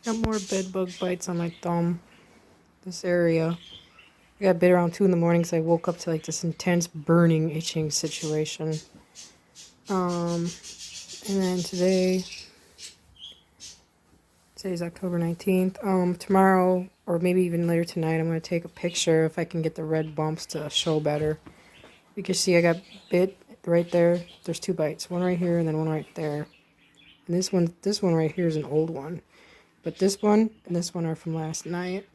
Got more bed bug bites on my thumb. This area. I got bit around 2 in the morning because I woke up to like this intense burning, itching situation. And then today's October 19th. Tomorrow, or maybe even later tonight, I'm going to take a picture if I can get the red bumps to show better. You can see I got bit right there. There's 2 bites. One right here and then one right there. And this one right here is an old one. But this one and this one are from last night.